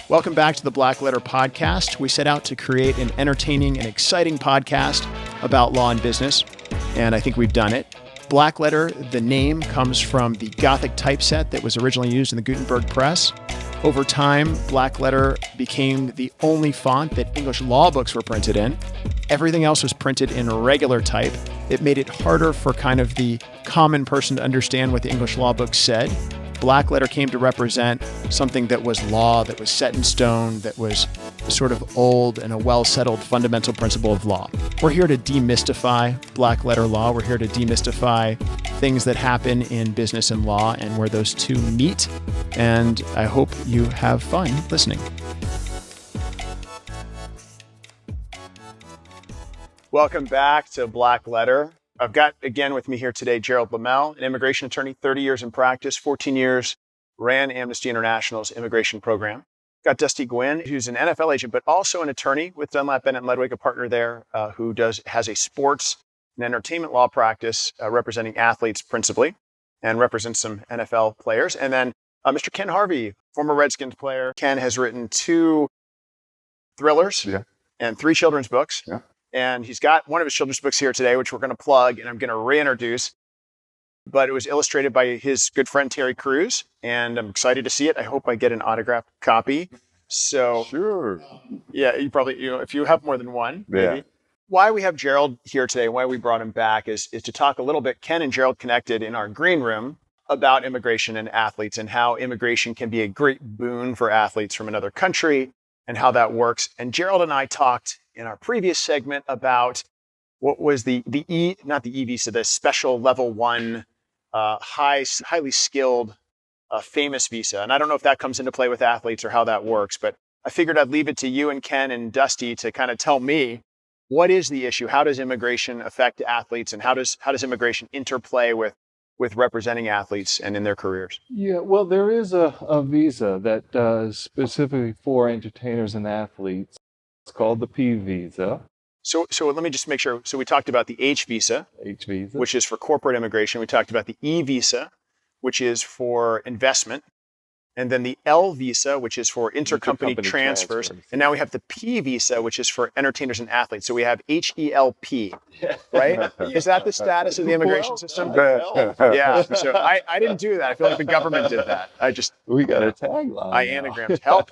Welcome back to the Blackletter podcast. We set out to create an entertaining and exciting podcast about law and business, and I think we've done it. Blackletter, the name, comes from the Gothic typeset that was originally used in the Gutenberg press. Over time, Blackletter became the only font that English law books were printed in. Everything else was printed in regular type. It made it harder for kind of the common person to understand what the English law book said. Blackletter came to represent something that was law, that was set in stone, that was sort of old and a well-settled fundamental principle of law. We're here to demystify Blackletter law. We're here to demystify things that happen in business and law and where those two meet. And I hope you have fun listening. Welcome back to Blackletter. I've got, again, with me here today, Gerald LeMelle, an immigration attorney, 30 years in practice, 14 years, ran Amnesty International's immigration program. Got Dusty Gwinn, who's an NFL agent, but also an attorney with Dunlap, Bennett & Ledwig, a partner there, who has a sports and entertainment law practice representing athletes principally and represents some NFL players. And then Mr. Ken Harvey, former Redskins player. Ken has written 2 thrillers and 3 children's books. Yeah. And he's got one of his children's books here today, which we're going to plug and I'm going to reintroduce. But it was illustrated by his good friend, Terry Crews. And I'm excited to see it. I hope I get an autographed copy. So, sure. Yeah, you probably, if you have more than one, maybe. Yeah. Why we have Gerald here today, why we brought him back is to talk a little bit. Ken and Gerald connected in our green room about immigration and athletes and how immigration can be a great boon for athletes from another country and how that works. And Gerald and I talked in our previous segment about what was the e-visa, the special level 1, highly skilled, famous visa. And I don't know if that comes into play with athletes or how that works, but I figured I'd leave it to you and Ken and Dusty to kind of tell me, what is the issue? How does immigration affect athletes, and how does immigration interplay with representing athletes and in their careers? Yeah, well, there is a visa that is specifically for entertainers and athletes. It's called the P visa. So let me just make sure. So we talked about the H visa, which is for corporate immigration. We talked about the E visa, which is for investment. And then the L visa, which is for intercompany transfers. And now we have the P visa, which is for entertainers and athletes. So we have HELP, right? Is that the status of the immigration system? Yeah. So I didn't do that. I feel like the government did that. We got a tagline. I anagrammed help.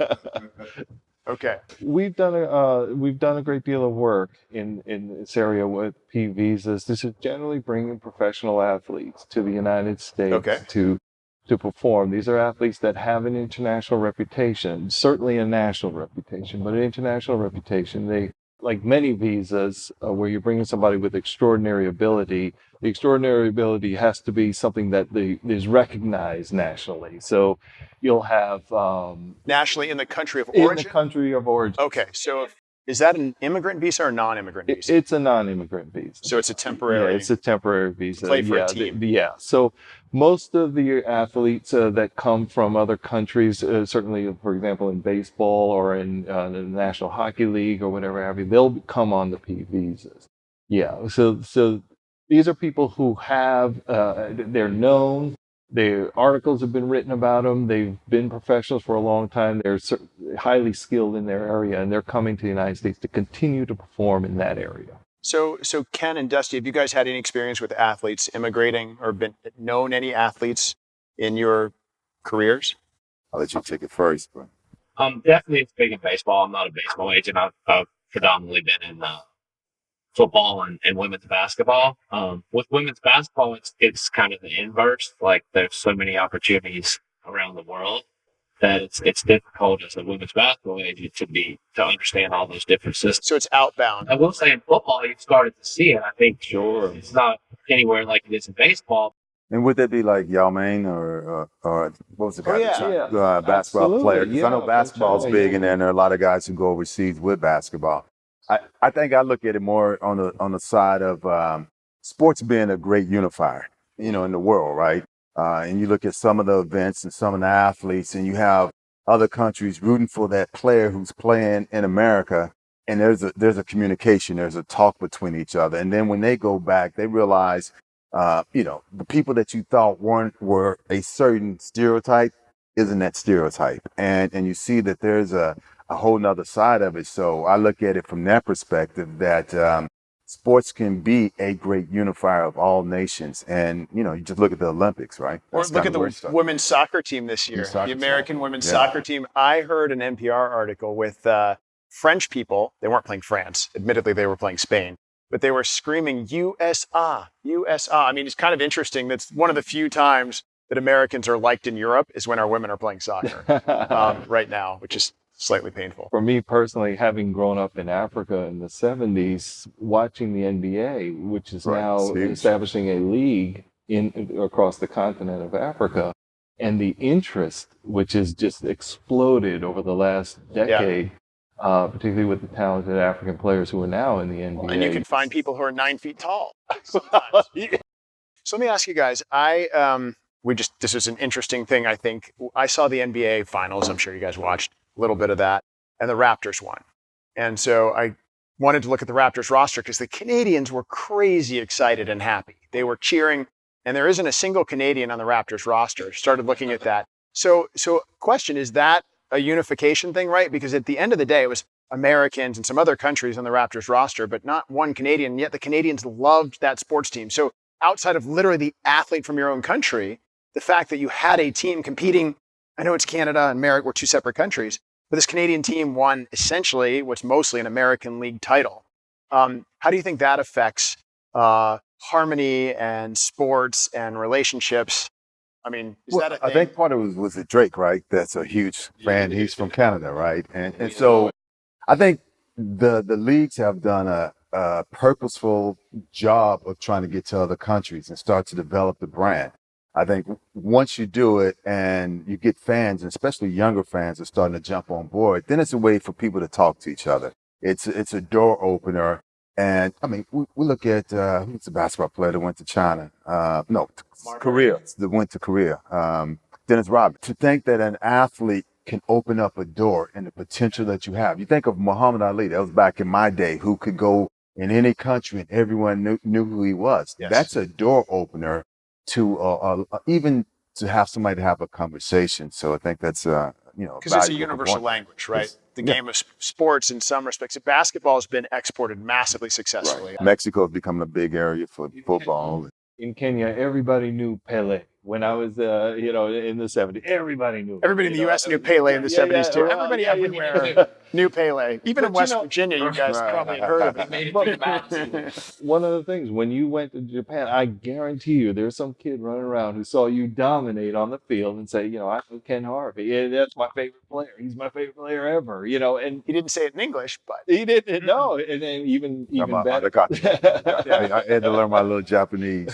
Okay. We've done a great deal of work in this area with P visas. This is generally bringing professional athletes to the United States to perform. These are athletes that have an international reputation, certainly a national reputation, but an international reputation. They, like many visas, where you're bringing somebody with extraordinary ability, the extraordinary ability has to be something that is recognized nationally. So you'll have... nationally in the country of origin? In the country of origin. Okay, so is that an immigrant visa or non-immigrant visa? It's a non-immigrant visa. So it's a temporary... Yeah, it's a temporary visa. Play for a team. So most of the athletes that come from other countries, certainly, for example, in baseball or in the National Hockey League or whatever have you, they'll come on the P visas. Yeah, so these are people who have, they're known, their articles have been written about them, they've been professionals for a long time, they're highly skilled in their area, and they're coming to the United States to continue to perform in that area. So Ken and Dusty, have you guys had any experience with athletes immigrating or known any athletes in your careers? I'll let you take it first. But. Definitely it's big in baseball. I'm not a baseball agent. I've predominantly been in football and women's basketball. With women's basketball, it's kind of the inverse. Like there's so many opportunities around the world that it's difficult as a women's basketball agent to understand all those different systems. So it's outbound. I will say in football, you've started to see it. I think it's not anywhere like it is in baseball. And would that be like Yao Ming or what was the guy? Basketball Absolutely. player? Because I know basketball's big, and then there are a lot of guys who go overseas with basketball. I think I look at it more on the side of sports being a great unifier, in the world, right? And you look at some of the events and some of the athletes, and you have other countries rooting for that player who's playing in America, and there's a communication, there's a talk between each other. And then when they go back, they realize, the people that you thought were a certain stereotype, isn't that stereotype. And you see that there's a whole nother side of it. So I look at it from that perspective that sports can be a great unifier of all nations. And, you know, you just look at the Olympics, right? Or look at the women's soccer team this year, the American women's soccer team. I heard an NPR article with French people. They weren't playing France. Admittedly, they were playing Spain. But they were screaming, USA, USA. I mean, it's kind of interesting. That's one of the few times that Americans are liked in Europe is when our women are playing soccer right now, which is slightly painful. For me personally, having grown up in Africa in the 70s, watching the NBA, which is now establishing a league across the continent of Africa, and the interest, which has just exploded over the last decade, particularly with the talented African players who are now in the NBA. And you can find people who are 9 feet tall. So let me ask you guys, this is an interesting thing, I think. I saw the NBA finals. I'm sure you guys watched a little bit of that, and the Raptors won. And so I wanted to look at the Raptors roster because the Canadians were crazy excited and happy. They were cheering, and there isn't a single Canadian on the Raptors roster. Started looking at that. So question, is that a unification thing, right? Because at the end of the day, it was Americans and some other countries on the Raptors roster, but not one Canadian, yet the Canadians loved that sports team. So outside of literally the athlete from your own country, the fact that you had a team competing, I know it's Canada and America, we're two separate countries, but this Canadian team won essentially what's mostly an American League title. How do you think that affects harmony and sports and relationships? I mean, is that a thing? I think part of it was Drake, right? That's a huge fan. He's from Canada, right? And so I think the leagues have done a purposeful job of trying to get to other countries and start to develop the brand. I think once you do it and you get fans, and especially younger fans, are starting to jump on board, then it's a way for people to talk to each other. It's a door opener. And I mean, we look at who's the basketball player that went to China? Korea. That went to Korea. Dennis Rodman. To think that an athlete can open up a door and the potential that you have. You think of Muhammad Ali. That was back in my day, who could go in any country and everyone knew who he was. Yes. That's a door opener to even to have somebody to have a conversation. So I think that's because it's a universal language, right? The game of sports, in some respects, basketball has been exported massively successfully. Right. Mexico is becoming a big area for football. In Kenya, everybody knew Pele. When I was, in the 70s, everybody knew. Everybody in the U.S. knew Pele in the 70s too. Everybody everywhere knew Pele. Even in West Virginia, you guys probably had heard of it. One of the things, when you went to Japan, I guarantee you there's some kid running around who saw you dominate on the field and say, I know Ken Harvey. Yeah, that's my favorite player. He's my favorite player ever. And he didn't say it in English, but he didn't. No, and then even better. I had to learn my little Japanese.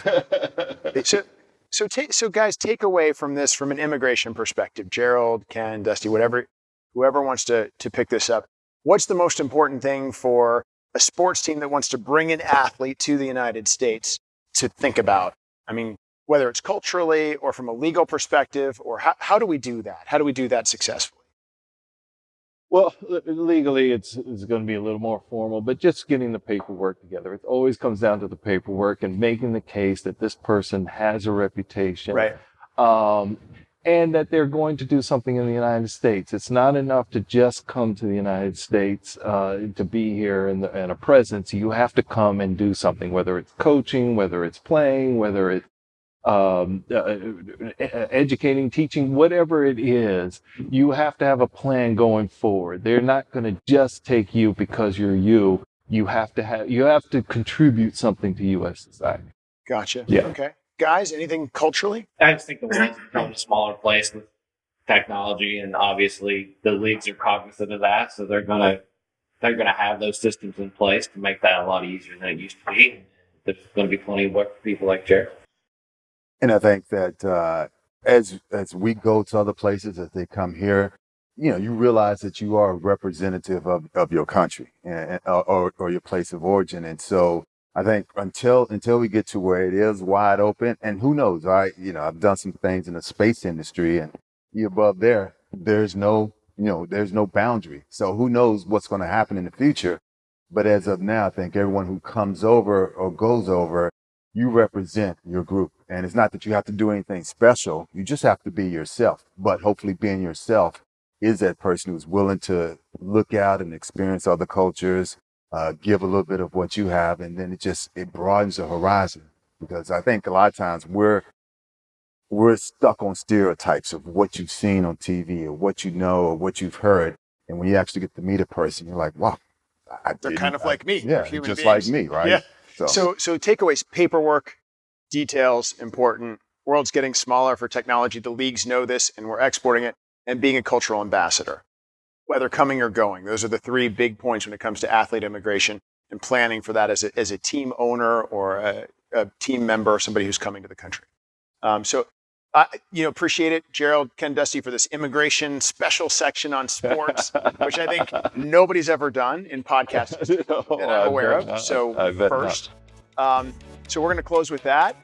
So guys, take away from this from an immigration perspective, Gerald, Ken, Dusty, whoever wants to pick this up. What's the most important thing for a sports team that wants to bring an athlete to the United States to think about? I mean, whether it's culturally or from a legal perspective, or how do we do that? How do we do that successfully? Well, legally, it's going to be a little more formal, but just getting the paperwork together. It always comes down to the paperwork and making the case that this person has a reputation. Right. And that they're going to do something in the United States. It's not enough to just come to the United States to be here and a presence. You have to come and do something, whether it's coaching, whether it's playing, whether it's educating, teaching, whatever it is. You have to have a plan going forward. They're not going to just take you because you're you. You have to contribute something to U.S. society. Gotcha. Yeah. Okay. Guys, anything culturally? I just think the world's become a smaller place with technology, and obviously the leagues are cognizant of that, so they're gonna have those systems in place to make that a lot easier than it used to be. There's going to be plenty of work for people like Jared. And I think that as we go to other places, as they come here, you realize that you are a representative of your country or your place of origin. And so I think until we get to where it is wide open, and who knows, I've done some things in the space industry, and above there's no boundary. So who knows what's going to happen in the future? But as of now, I think everyone who comes over or goes over you represent your group. And it's not that you have to do anything special. You just have to be yourself. But hopefully being yourself is that person who's willing to look out and experience other cultures, give a little bit of what you have, and then it broadens the horizon. Because I think a lot of times we're stuck on stereotypes of what you've seen on TV or what you know or what you've heard. And when you actually get to meet a person, you're like, wow, they're kind of like me. Yeah, human just beings. like me, right? Yeah. So takeaways: paperwork, details, important. World's getting smaller for technology. The leagues know this, and we're exporting it. And being a cultural ambassador, whether coming or going. Those are the three big points when it comes to athlete immigration and planning for that as a team owner or a team member, somebody who's coming to the country. Appreciate it, Gerald, Ken, Dusty, for this immigration special section on sports, which I think nobody's ever done in podcasts that I'm aware of. So first, so we're going to close with that.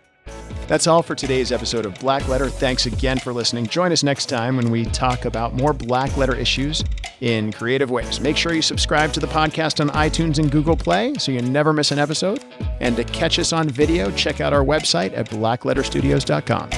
That's all for today's episode of Blackletter. Thanks again for listening. Join us next time when we talk about more Blackletter issues in creative ways. Make sure you subscribe to the podcast on iTunes and Google Play so you never miss an episode. And to catch us on video, check out our website at blackletterstudios.com.